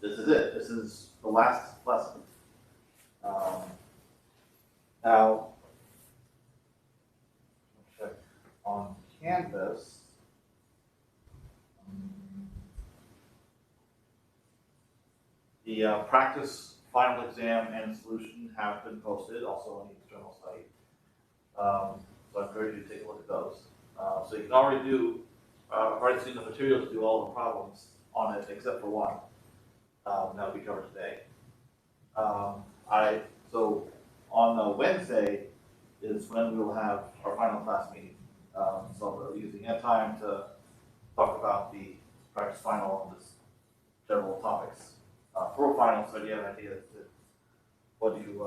this is it. This is the last lesson. Now, check on Canvas. The practice final exam and solution have been posted also on the external site. So I encourage you to take a look at those. So you can already do, already seen the materials to do all the problems on it except for one. That'll be covered today. So on Wednesday is when we will have our final class meeting. So we're using that time to talk about the practice final and just general topics. For a final, so you have an idea as to what you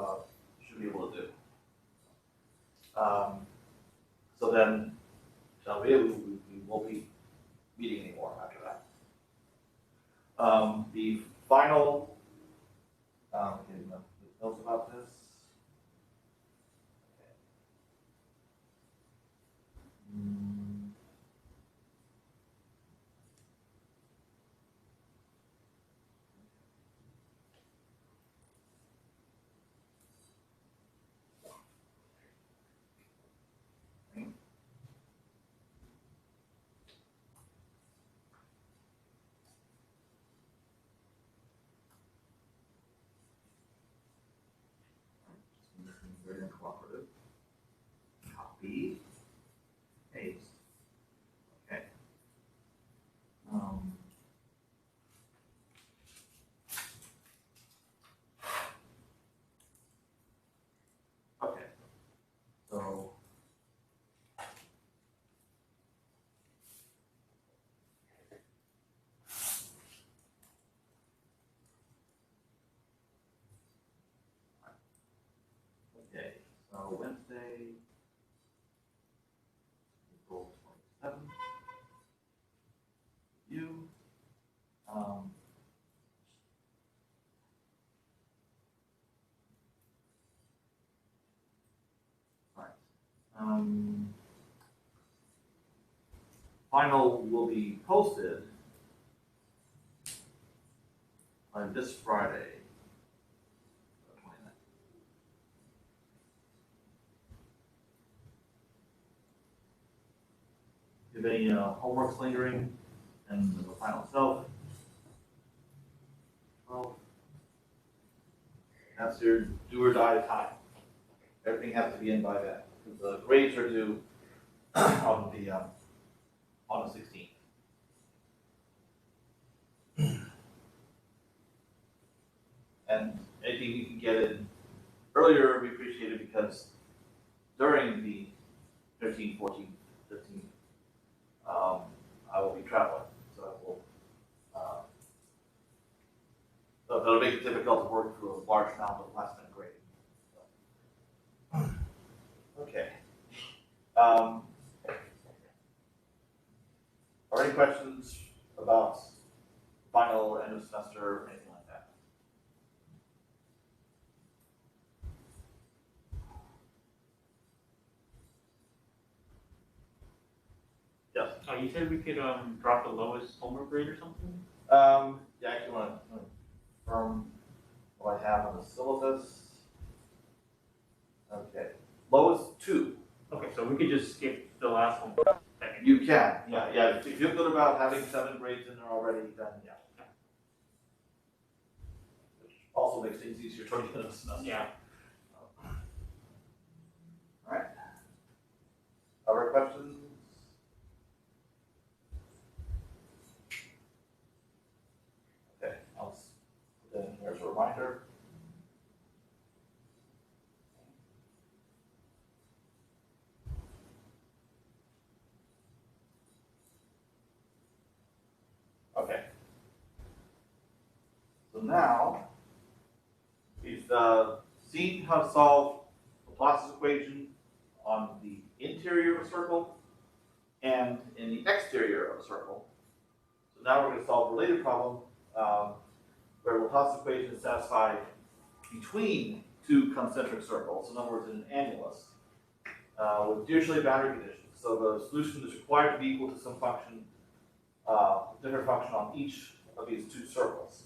should be able to do. So then, we won't be meeting anymore after that. The final, getting the notes about this. Very uncooperative. Copy, paste. Okay. Okay. So. Okay, so Wednesday, April 27th, you, right, final will be posted on this Friday, the 29th. If you have any homework lingering and the final itself, well, that's your do or die time. Everything has to be in by then. The grades are due on the 16th. And anything you can get in earlier, we appreciate it because during the 13th, 14th, 15th, I will be traveling, so I will. So that'll make it difficult to work through a large amount of last-minute grading. So. Okay. Are there any questions about final end of semester or anything like that? Yes. You said we could drop the lowest homework grade or something? Yeah, I actually want to confirm what I have on the syllabus. Okay, lowest 2. Okay, so we could just skip the last one. You can, yeah. If you feel good about having 7 grades in there already, then yeah. Which also makes things easier toward the end of the semester. Yeah. All right. Other questions? Okay, I'll put that in here as a reminder. Okay. So now, we've seen how to solve the Laplace's equation on the interior of a circle and in the exterior of a circle. So now we're going to solve a related problem where Laplace's equation is satisfied between 2 concentric circles, in other words, in an annulus, with Dirichlet boundary conditions. So the solution is required to be equal to some function, different function on each of these two circles.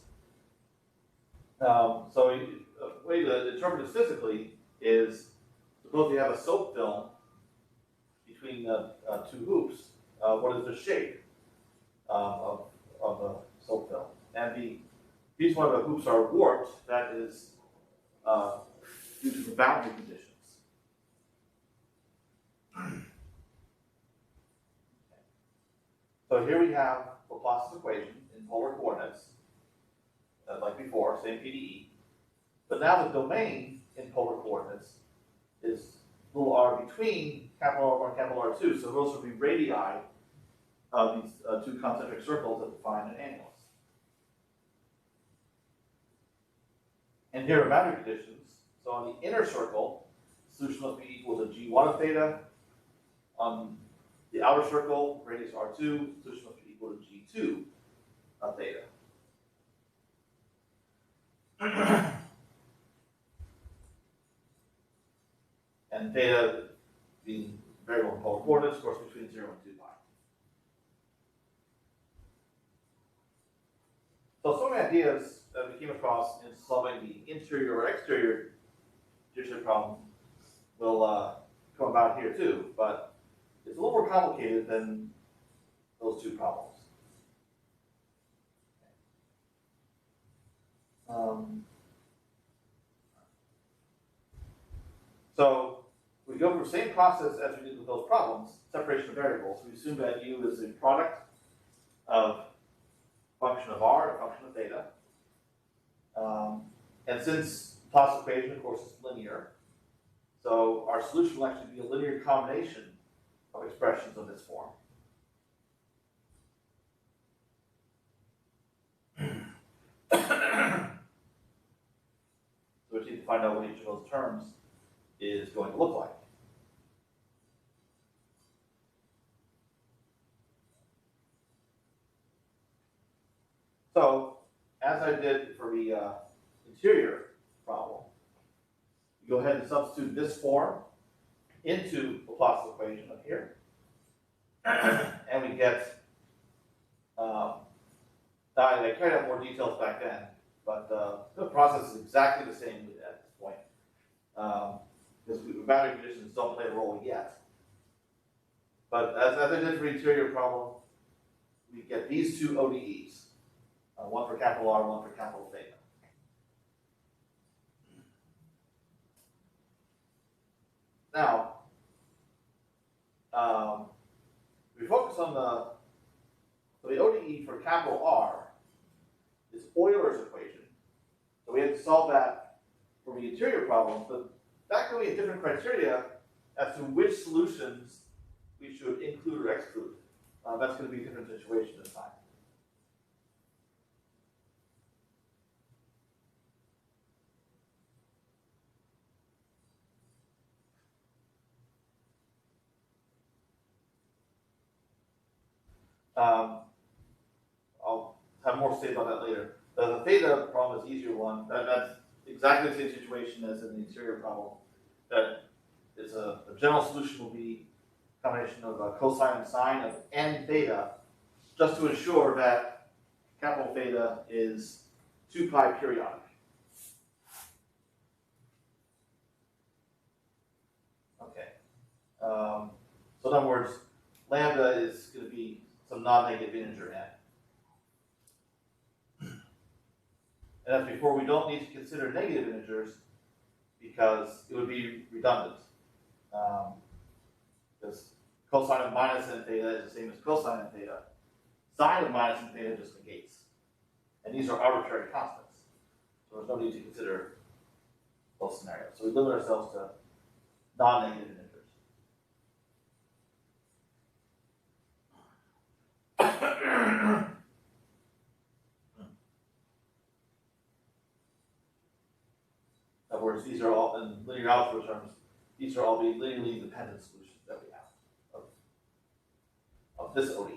So a way to interpret this physically is, suppose you have a soap film between the two hoops. What is the shape of the soap film? And these one of the hoops are warped. That is due to the boundary conditions. So here we have Laplace's equation in polar coordinates, like before, same PDE. But now the domain in polar coordinates is little r between capital R1 and capital R2. So those would be radii of these two concentric circles that define an annulus. And here are boundary conditions. So on the inner circle, solution must be equal to g1 of theta. On the outer circle, radius r2, solution must be equal to g2 of theta. And theta being variable in polar coordinates, of course, between 0 and 2 pi. So some ideas that we came across in solving the interior or exterior Dirichlet problem will come about here too, but it's a little more complicated than those two problems. So we go through the same process as we did with those problems, separation of variables. We assume that u is a product of function of r and a function of theta. And since Laplace's equation, of course, is linear, so our solution will actually be a linear combination of expressions of this form. So we need to find out what each of those terms is going to look like. So, as I did for the interior problem, you go ahead and substitute this form into Laplace's equation up here, and we get, I carried out more details back then, but the process is exactly the same at this point, because boundary conditions don't play a role yet. But as I did for the interior problem, we get these two ODEs, one for capital R, one for capital theta. Now, we focus on the ODE for capital R is Euler's equation. So we had to solve that for the interior problems, but that can be a different criteria as to which solutions we should include or exclude. That's going to be a different situation this time. I'll have more to say about that later. The theta problem is the easier one. That's exactly the same situation as in the interior problem. That is the general solution will be a combination of cosine and sine of n theta, just to ensure that capital theta is 2 pi periodic. Okay. So in other words, lambda is going to be some non-negative integer n. And as before, we don't need to consider negative integers because it would be redundant. Because cosine of minus n theta is the same as cosine n theta. Sine of minus n theta just negates. And these are arbitrary constants. So there's no need to consider those scenarios. So we limit ourselves to non-negative integers. In other words, these are all, in linear algebra terms, these are all the linearly independent solutions that we have of this ODE.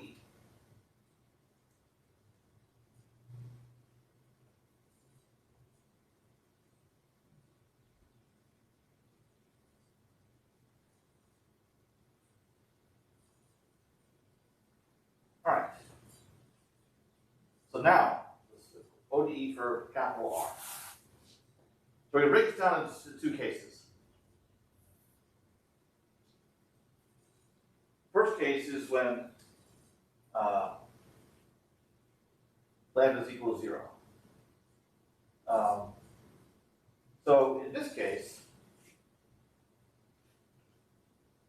All right. So now, ODE for capital R. So we're going to break this down into two cases. First case is when lambda is equal to 0. So in this case,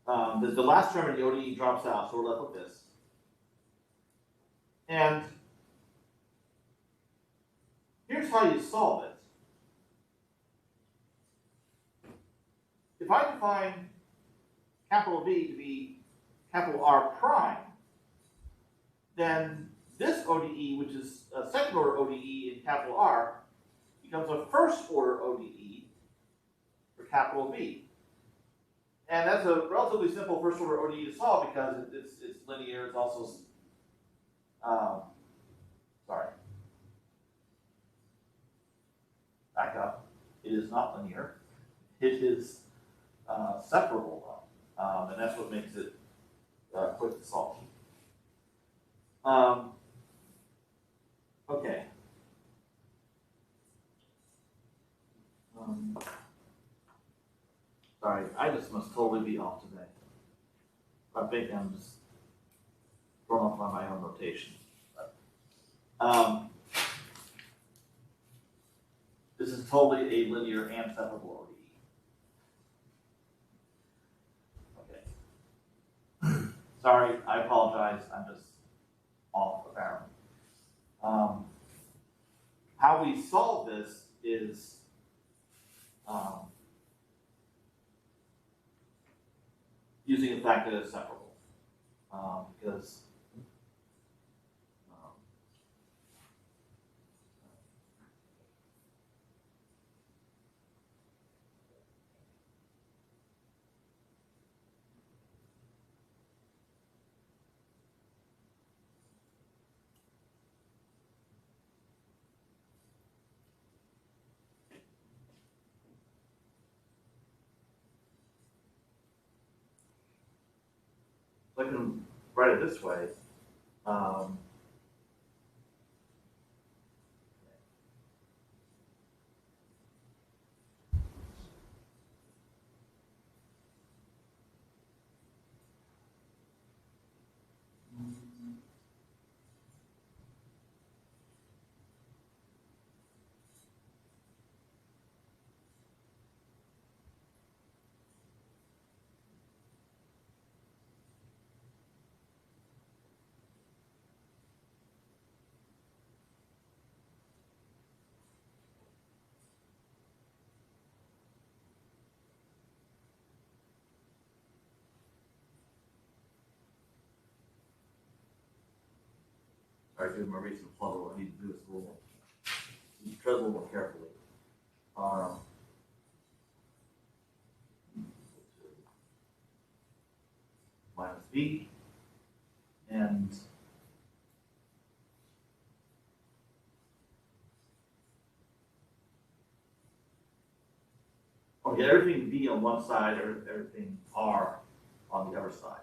the last term in the ODE drops out, so we're left with this. And here's how you solve it. If I define capital V to be capital R prime, then this ODE, which is a second order ODE in capital R, becomes a first order ODE for capital V. And that's a relatively simple first order ODE to solve because it's linear. It's also, back up. It is not linear. It is separable though, and that's what makes it quick to solve. Okay. Sorry, I just must totally be off today. I think I'm just thrown off by my own notation. This is totally a linear and separable ODE. Okay. Sorry, I apologize. I'm just off apparently. How we solve this is using the fact that it's separable, because I can write it this way. Sorry, due to my recent flutter, what I need to do is a little, tread a little more carefully. Minus B, and okay, everything B on one side, everything R on the other side.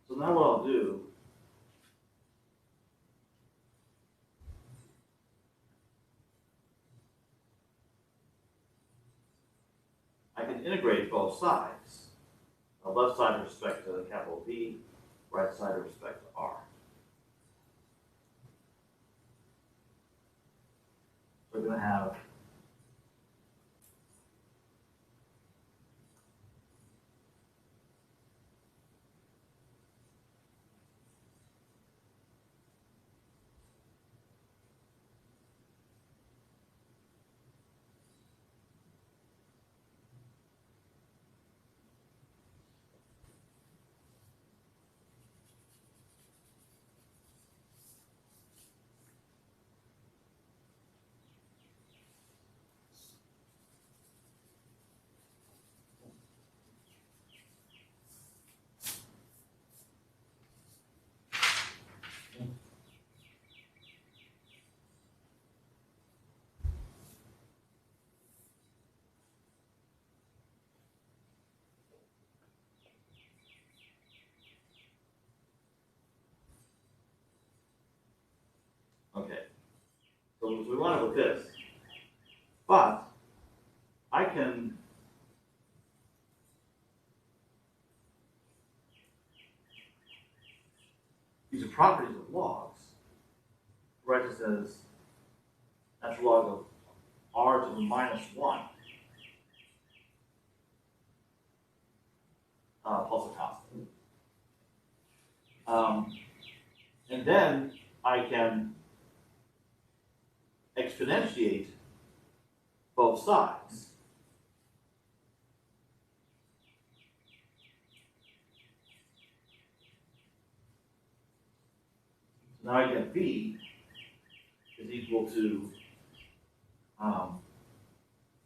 So now what I'll do, I can integrate both sides. The left side with respect to capital V, right side with respect to R. So we're going to have we want it with this. But I can use the properties of logs. Write this as natural log of r to the minus 1 plus a constant. And then I can exponentiate both sides. So now I get b is equal to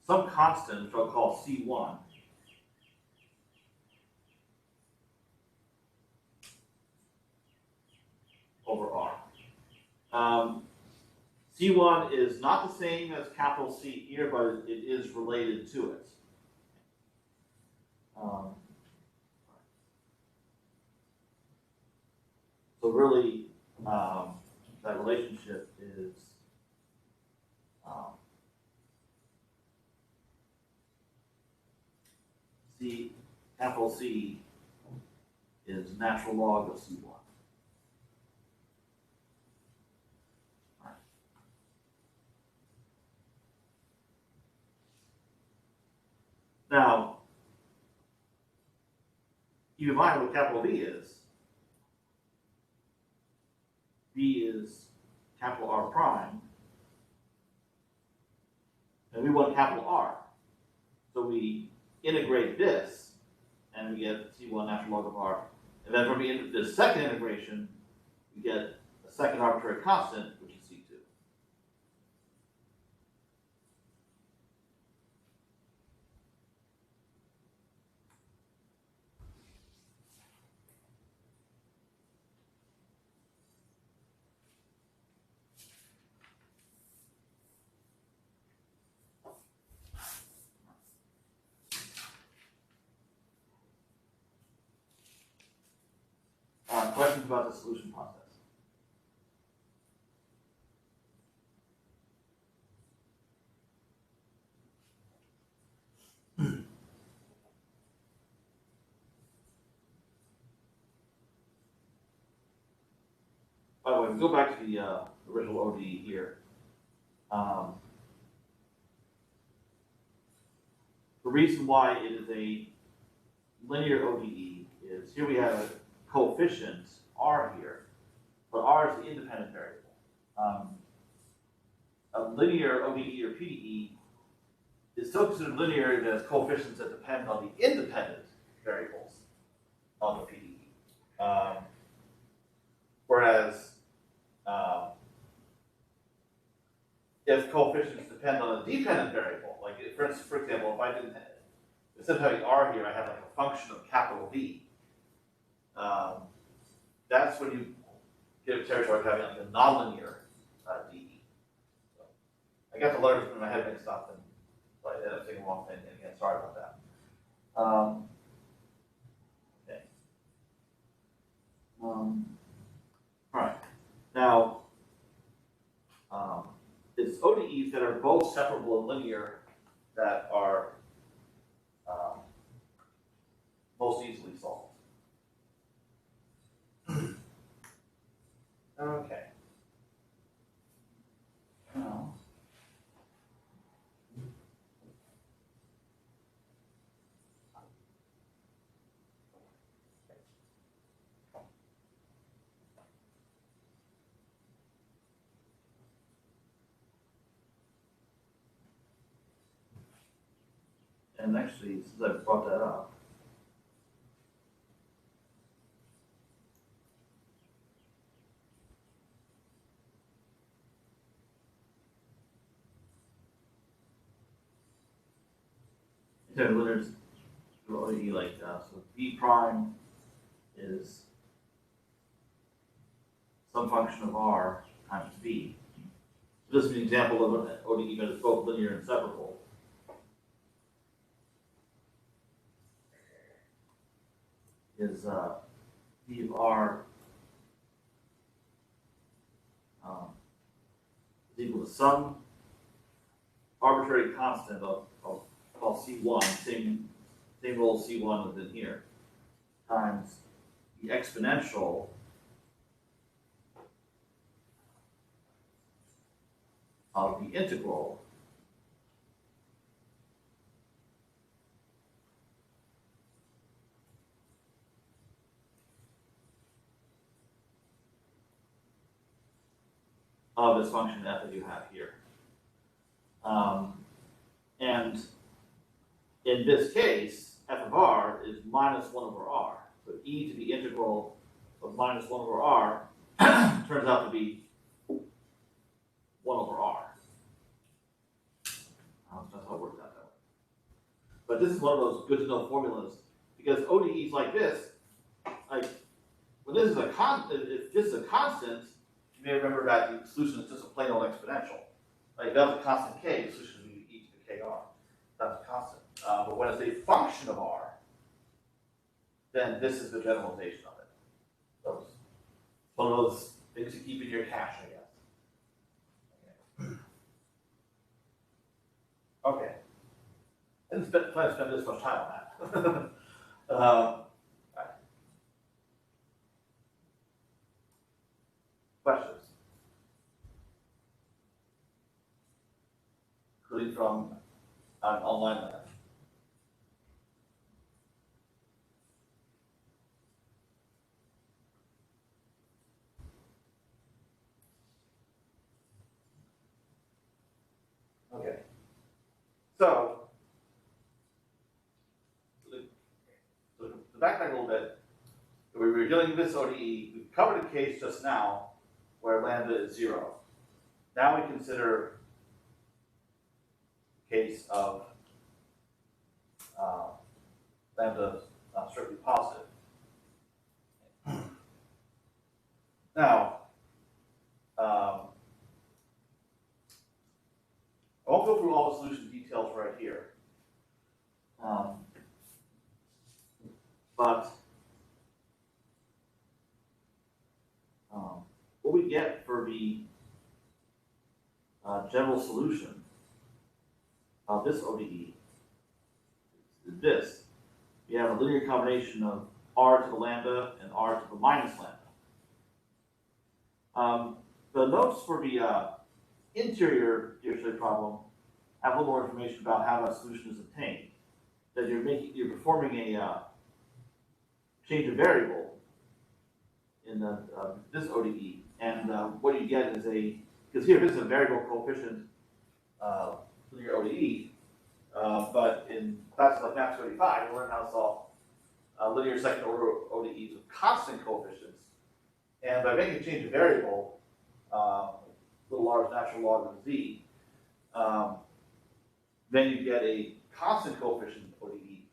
some constant, which I'll call C1, over R. C1 is not the same as capital C here, but it is related to it. So really, that relationship is capital C is natural log of C1. Now, keep in mind what capital B is. B is capital R prime, and we want capital R. So we integrate this, and we get C1 natural log of R. And then from the second integration, we get a second arbitrary constant, which is C2. Questions about the solution process? By the way, we go back to the original ODE here. The reason why it is a linear ODE is here we have a coefficient R here, but R is the independent variable. A linear ODE or PDE is still considered linear if it has coefficients that depend on the independent variables of the PDE. Whereas if coefficients depend on a dependent variable, like for example, if I didn't have, instead of having R here, I have like a function of capital V. That's when you get a territory of having like a nonlinear DE. So I got the letters in my head mixed up, and so I ended up saying the wrong thing. And again, sorry about that. Okay. All right. Now, it's ODEs that are both separable and linear that are most easily solved. Okay. Now, and actually, since I brought that up, instead of linear ODE like so B prime is some function of R times B. So this is an example of an ODE that is both linear and separable. Is B of R is is equal to some arbitrary constant of called C1, same role C1 within here, times the exponential of the integral of this function f that you have here. And in this case, f of r is minus 1 over r. So e to the integral of minus 1 over r turns out to be 1 over r. That's how it works out that way. But this is one of those good to know formulas, because ODEs like this, like when this is a constant, if this is a constant, you may remember that the solution is just a plain old exponential. Like if that was a constant k, the solution would be e to the kr. That's a constant. But when it's a function of r, then this is the generalization of it. So it's one of those things you keep in your cache, I guess. Okay. I didn't plan to spend this much time on that. Right. Questions? Including from an online lab. Okay. So, to backtrack a little bit, we were dealing with this ODE. We covered a case just now where lambda is 0. Now we consider the case of lambda strictly positive. Now, I won't go through all the solution details right here. But what we get for the general solution of this ODE is this. We have a linear combination of r to the lambda and r to the minus lambda. The notes for the interior Dirichlet problem have a little more information about how that solution is obtained. That you're performing a change of variable in this ODE, and what you get is because here this is a variable coefficient linear ODE, but in classes like Maths 35, you learn how to solve linear second order ODEs with constant coefficients, and by making a change of variable, little r is natural log of z, then you get a constant coefficient ODE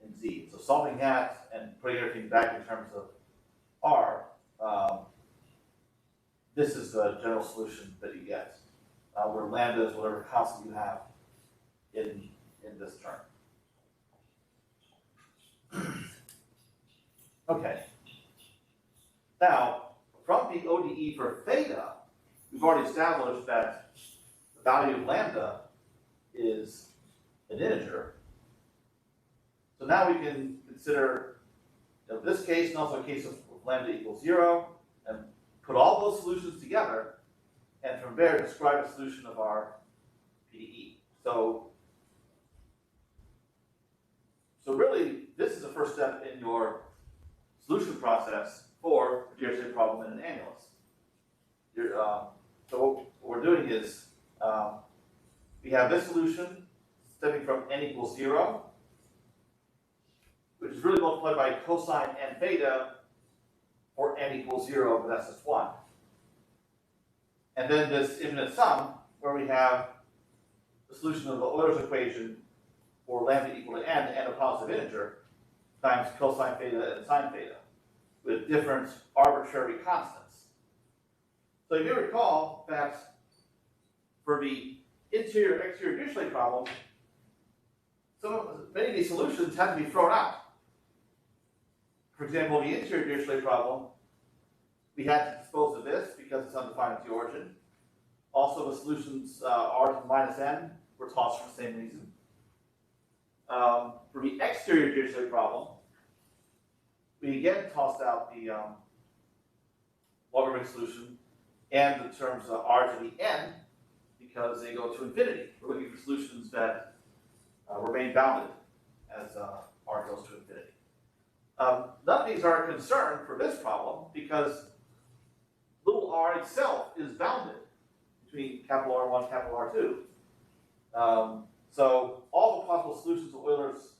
in z. So solving that and putting everything back in terms of r, this is the general solution that you get, where lambda is whatever constant you have in this term. Okay. Now, from the ODE for theta, we've already established that the value of lambda is an integer. So now we can consider this case and also a case of lambda equals 0, and put all those solutions together, and from there describe a solution of our PDE. So really, this is the first step in your solution process for a Dirichlet problem in an annulus. So what we're doing is we have this solution stemming from n equals 0, which is really multiplied by cosine n theta for n equals 0, but that's just 1. And then this infinite sum, where we have the solution of the Euler's equation for lambda equal to n a positive integer, times cosine theta and sine theta, with different arbitrary constants. So you may recall that for the interior-exterior Dirichlet problem, many of these solutions had to be thrown out. For example, the interior Dirichlet problem, we had to dispose of this because it's undefined at the origin. Also, the solutions r to the minus n were tossed for the same reason. For the exterior Dirichlet problem, we again tossed out the logarithmic solution and the terms r to the n because they go to infinity. We're looking for solutions that remain bounded as r goes to infinity. None of these are a concern for this problem because little r itself is bounded between capital R1 capital R2. So all the possible solutions of Euler's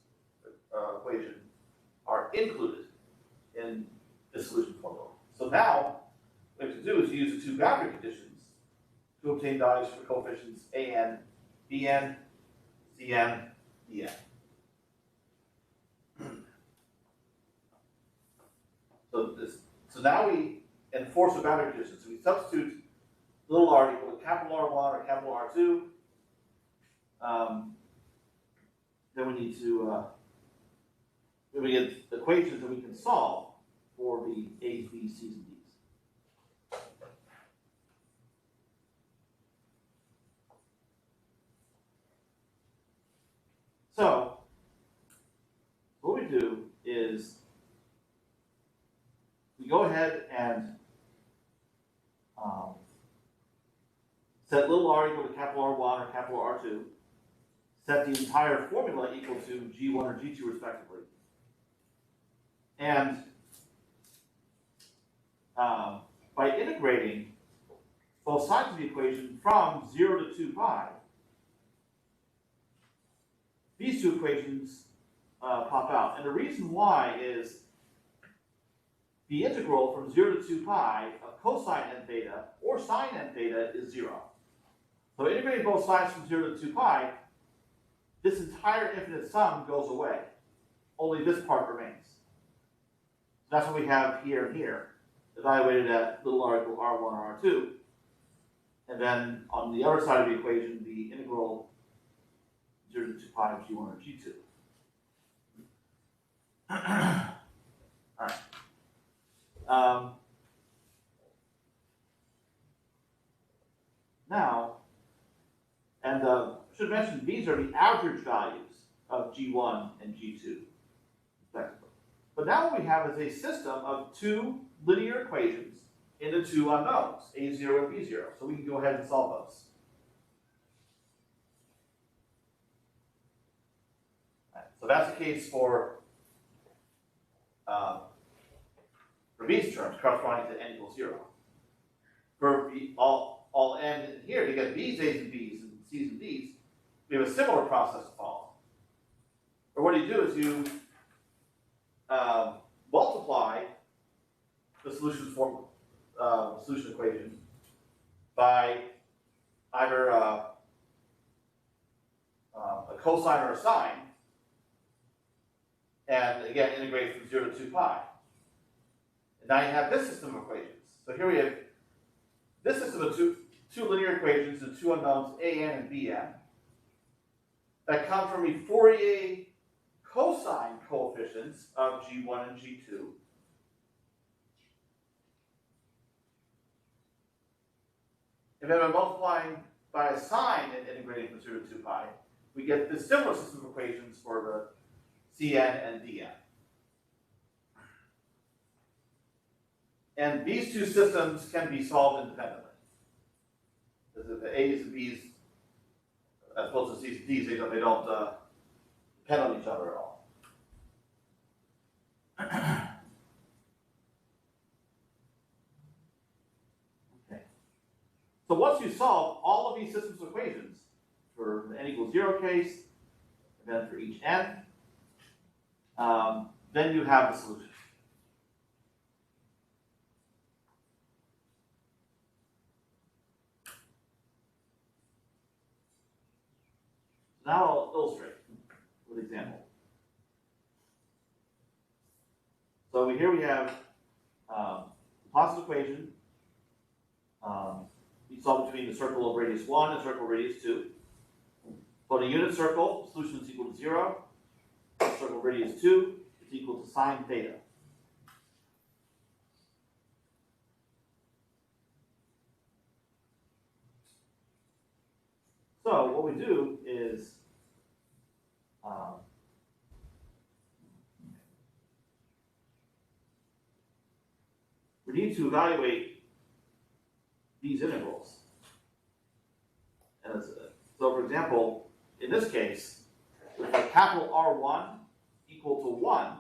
equation are included in this solution formula. So now what we have to do is use the two boundary conditions to obtain values for coefficients an, bn, cn, dn. So now we enforce the boundary conditions. So we substitute little r equal to capital R1 or capital R2. Then we need to then we get equations that we can solve for the A's, B's, C's, and D's. So what we do is we go ahead and set little r equal to capital R1 or capital R2, set the entire formula equal to G1 or G2 respectively, and by integrating both sides of the equation from 0 to 2 pi, these two equations pop out. And the reason why is the integral from 0 to 2 pi of cosine n theta or sine n theta is 0. So integrating both sides from 0 to 2 pi, this entire infinite sum goes away. Only this part remains. So that's what we have here and here, evaluated at little r equal R1 or R2. And then on the other side of the equation, the integral 0 to 2 pi of G1 or G2. All right. Now, and I should mention these are the average values of G1 and G2, respectively. But now what we have is a system of two linear equations into two unknowns, A0 and B0. So we can go ahead and solve those. Right, so that's the case for these terms corresponding to n equals 0. For all n in here, you get B's, A's, and B's, and C's, and D's. We have a similar process to follow. Or what you do is you multiply the solution equation by either a cosine or a sine, and again integrate from 0 to 2 pi. And now you have this system of equations. So here we have this system of two linear equations and two unknowns, an and bn, that come from the Fourier cosine coefficients of G1 and G2. And then by multiplying by a sine and integrating from 0 to 2 pi, we get this similar system of equations for the Cn and Dn. And these two systems can be solved independently. Because the A's and B's, as opposed to C's and D's, they don't depend on each other at all. Okay. So once you solve all of these systems of equations for the n equals 0 case, and then for each n, then you have the solution. Now I'll illustrate with an example. So here we have the positive equation. We solve between the circle of radius 1 and circle of radius 2. For the unit circle, the solution is equal to 0. The circle of radius 2 is equal to sine theta. So what we do is we need to evaluate these integrals. And so for example, in this case, if a capital R1 equal to 1,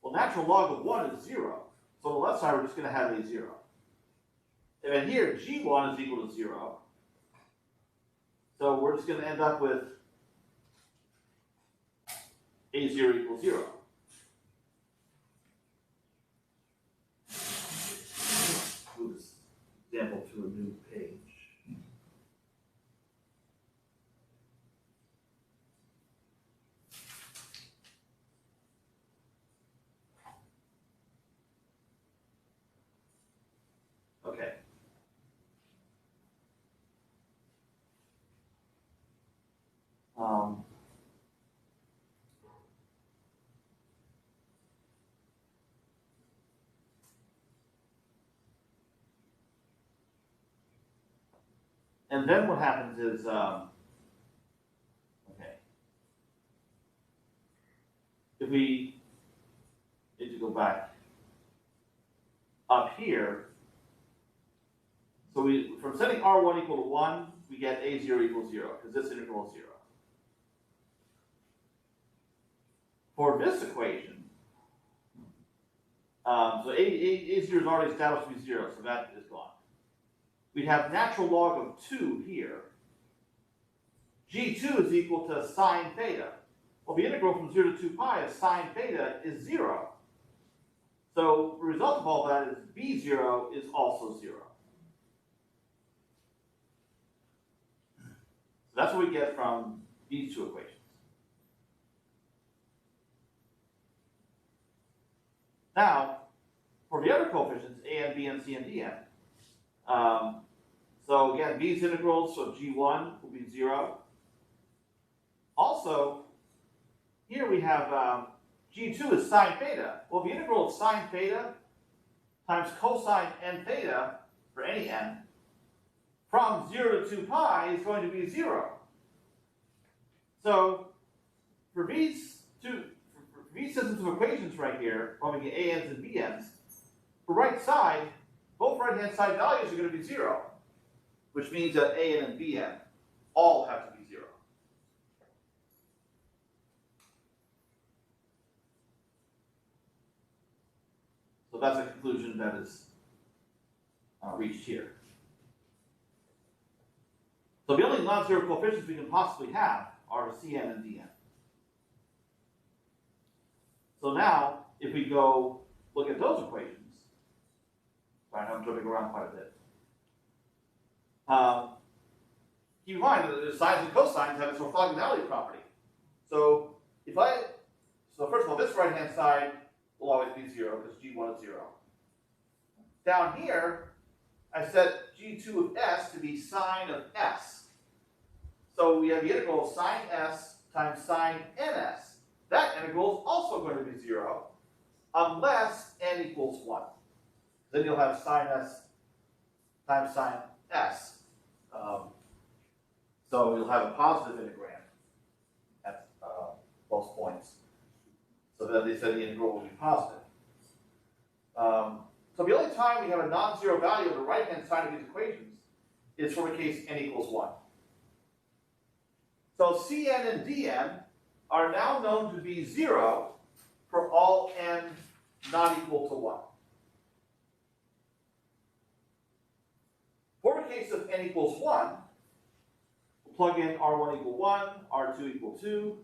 well, natural log of 1 is 0. So on the left side, we're just going to have a 0. And then here, G1 is equal to 0. So we're just going to end up with A0 equals 0. Move this example to a new page. Okay. And then what happens is, okay, if we need to go back up here, so we, from setting R1 equal to 1, we get A0 equals 0, because this integral is 0. For this equation, so A0 is already established to be 0, so that is gone. We'd have natural log of 2 here. G2 is equal to sine theta. Well, the integral from 0 to 2 pi of sine theta is 0. So the result of all that is B0 is also 0. So that's what we get from these two equations. Now, for the other coefficients, a and b and c and d n, so again, these integrals of G1 will be 0. Also, here we have G2 is sine theta. Well, the integral of sine theta times cosine n theta for any n from 0 to 2 pi is going to be 0. So for these systems of equations right here, involving a n's and b n's, for right side, both right-hand side values are going to be 0, which means that a n and b n all have to be 0. So that's a conclusion that is reached here. So the only non-zero coefficients we can possibly have are Cn and Dn. So now, if we go look at those equations, sorry, I'm jumping around quite a bit. Keep in mind that the sines and cosines have this orthogonality property. So first of all, this right-hand side will always be 0 because G1 is 0. Down here, I set G2 of S to be sine of S. So we have the integral of sine S times sine NS. That integral is also going to be 0 unless n equals 1. Then you'll have sine S times sine S. So you'll have a positive integrand at both points. So then they said the integral will be positive. So the only time we have a non-zero value on the right-hand side of these equations is for the case n equals 1. So Cn and Dn are now known to be 0 for all n not equal to 1. For the case of n equals 1, we'll plug in R1 equal 1, R2 equal 2,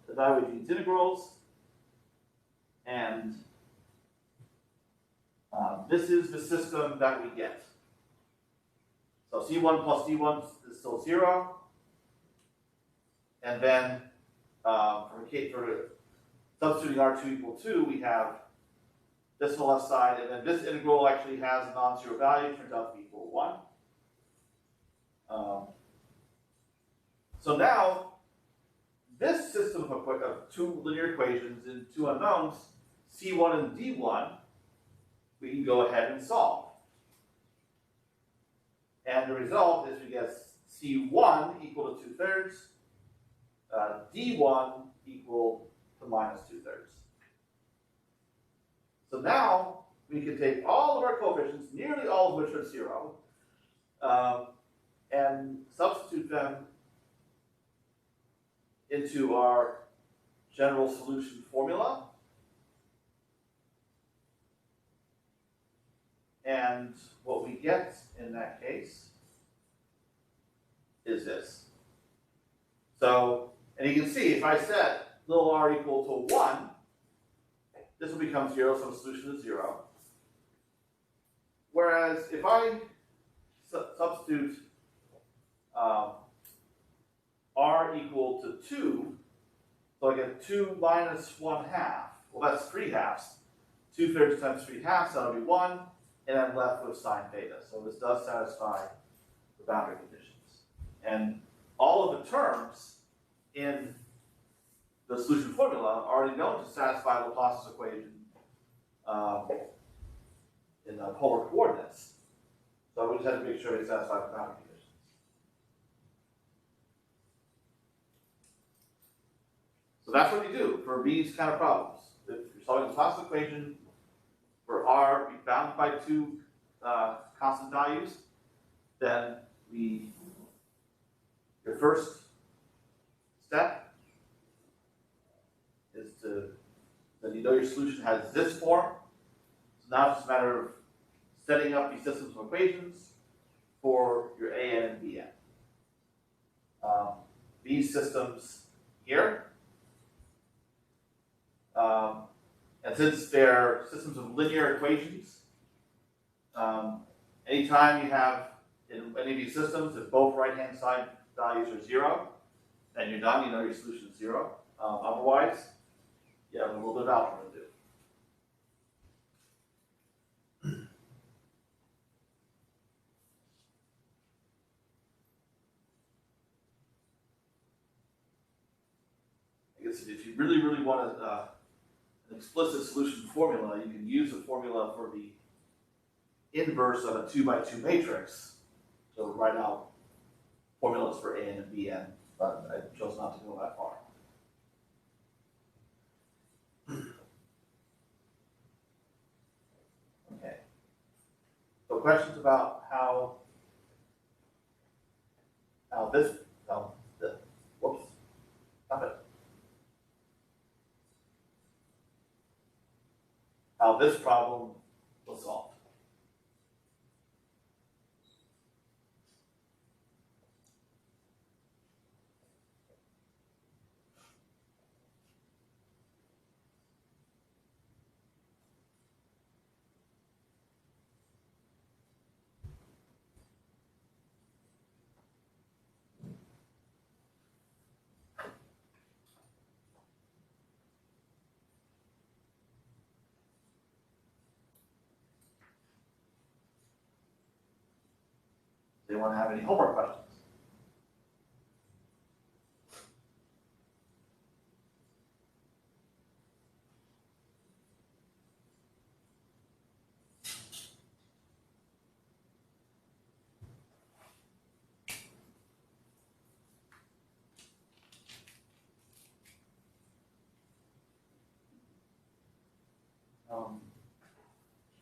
evaluate these integrals, and this is the system that we get. So C1 plus D1 is still 0. And then for substituting R2 equal 2, we have this on the left side, and then this integral actually has a non-zero value, turns out to be equal to 1. So now, this system of two linear equations and two unknowns, C1 and D1, we can go ahead and solve. And the result is we get C1 equal to 2/3, D1 equal to minus 2/3. So now we can take all of our coefficients, nearly all of which are 0, and substitute them into our general solution formula. And what we get in that case is this. So, and you can see if I set little r equal to 1, this will become 0, so the solution is 0. Whereas if I substitute r equal to 2, so I get 2 minus 1/2. Well, that's 3/2. 2/3 times 3/2, that'll be 1, and I'm left with sine theta. So this does satisfy the boundary conditions. And all of the terms in the solution formula are already known to satisfy Laplace's equation in the polar coordinates. So we just have to make sure they satisfy the boundary conditions. So that's what you do for these kind of problems. If you're solving the Laplace equation for r bounded by two constant values, then your first step is then you know your solution has this form. So now it's just a matter of setting up these systems of equations for your AN and BN. These systems here, and since they're systems of linear equations, anytime you have in any of these systems, if both right-hand side values are 0, then you're done, you know your solution is 0. Otherwise, you have a little bit of algebra to do. I guess if you really, really want an explicit solution formula, you can use a formula for the inverse of a 2x2 matrix. So write out formulas for AN and BN, but I chose not to go that far. Okay. So questions about how whoops, stop it. How this problem was solved. They want to have any homework questions?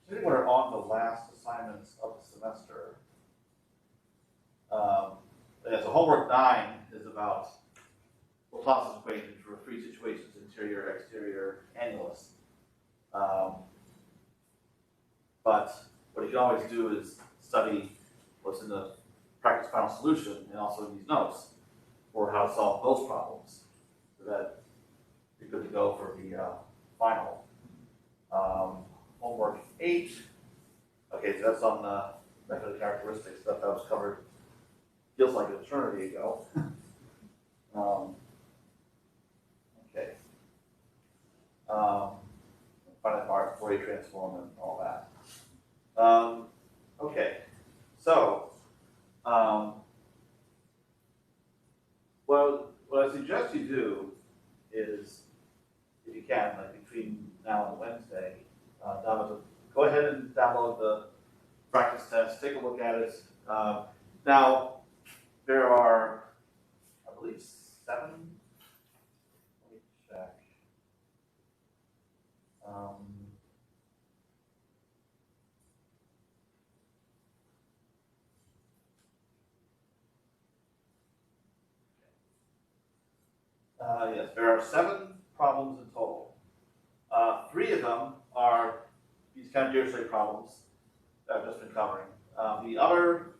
Today we're on the last assignments of the semester. So homework 9 is about Laplace's equation for free situations, interior, exterior, annulus. But what you can always do is study what's in the practice final solution and also in these notes for how to solve those problems so that you're good to go for the final. Homework 8. Okay, so that's on the method of characteristics stuff that was covered. Feels like an eternity ago. Okay. Finite mark, Fourier transform, and all that. Okay. So, well, what I suggest you do is, if you can, like between now and Wednesday, go ahead and download the practice test, take a look at it. Now, there are, I believe, 7. Let me check. Yes, there are 7 problems in total. 3 of them are these kind of Dirichlet problems that I've just been covering. The others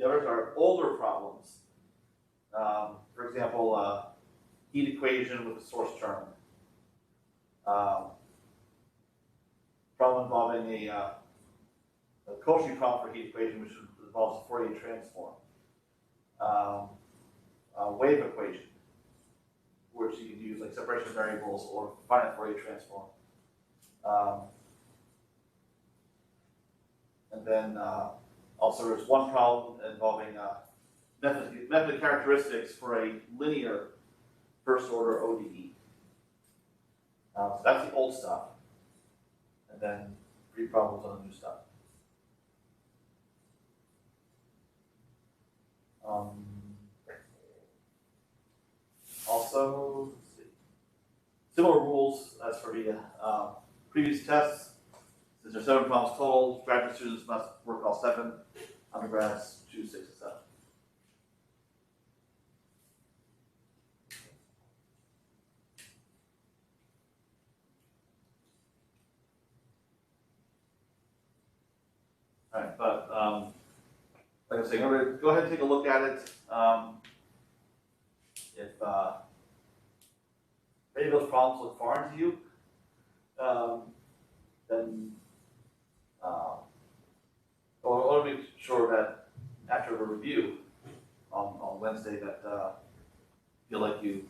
are older problems. For example, heat equation with a source term. Problem involving a Cauchy problem for heat equation, which involves a Fourier transform. A wave equation, which you can use like separation of variables or finite Fourier transform. And then also there's one problem involving method characteristics for a linear first order ODE. So that's the old stuff. And then 3 problems on the new stuff. Also, let's see. Similar rules as for the previous tests. Since there are 7 problems total, graduate students must work all 7. Undergrads choose 6 and 7. All right, but like I was saying, I'm going to go ahead and take a look at it. If any of those problems look foreign to you, then I want to make sure that after the review on Wednesday that you feel like you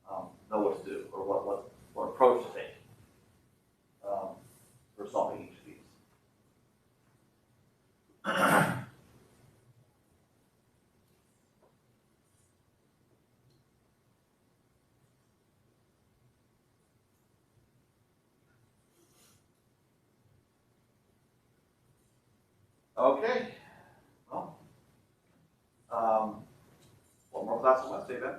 know what to do or what approach to take for solving each of these. Okay, well, one more class on Wednesday then.